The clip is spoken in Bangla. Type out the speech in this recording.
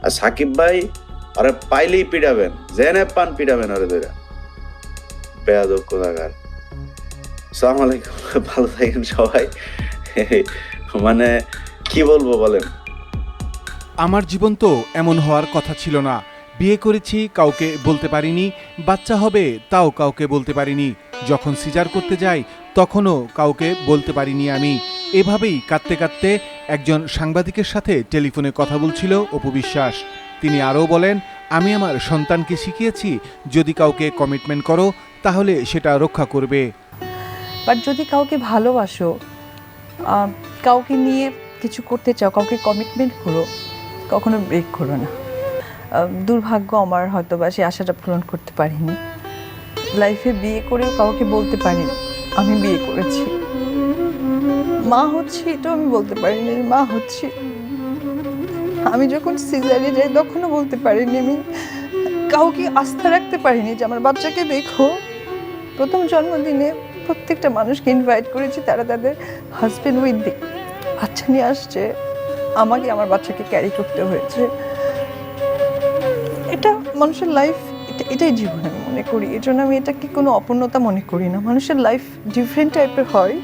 আর সাকিব ভাই আরে পাইলেই পিটাবেন, জেনে পান পিটাবেন আরে ধরে বেয়াদব কোথাকার। আসসালামু আলাইকুম, ভালো থাকেন সবাই। মানে কি বলবো বলেন। আমার জীবন তো এমন হওয়ার কথা ছিল না। বিয়ে করেছি, কাউকে বলতে পারিনি। বাচ্চা হবে তাও কাউকে বলতে পারিনি। যখন সিজার করতে যাই তখনও কাউকে বলতে পারিনি আমি। এভাবেই কাঁদতে কাঁদতে একজন সাংবাদিকের সাথে টেলিফোনে কথা বলছিল অপু বিশ্বাস। তিনি আরও বলেন, আমি আমার সন্তানকে শিখিয়েছি যদি কাউকে কমিটমেন্ট করো তাহলে সেটা রক্ষা করবে। বাট যদি কাউকে ভালোবাসো, কাউকে নিয়ে কিছু করতে চাও, কাউকে কমিটমেন্ট করো, কখনো ব্রেক করো না। দুর্ভাগ্য আমার হয়তো বা সেই আশাটা পূরণ করতে পারিনি। লাইফে বিয়ে করেও কাউকে বলতে পারিনি আমি বিয়ে করেছি। মা হচ্ছি এটাও আমি বলতে পারিনি মা হচ্ছি। আমি যখন সিজারে যাই তখনও বলতে পারিনি আমি, কাউকে আস্থা রাখতে পারিনি যে আমার বাচ্চাকে দেখো। প্রথম জন্মদিনে প্রত্যেকটা মানুষকে ইনভাইট করেছি, তারা তাদের হাজবেন্ড উইথ বাচ্চা নিয়ে আসছে, আমাকে আমার বাচ্চাকে ক্যারি করতে হয়েছে। এটা মানুষের লাইফ, এটাই জীবন আমি মনে করি। এজন্য আমি এটাকে কোনো অপূর্ণতা মনে করি না। মানুষের লাইফ ডিফারেন্ট টাইপের হয়।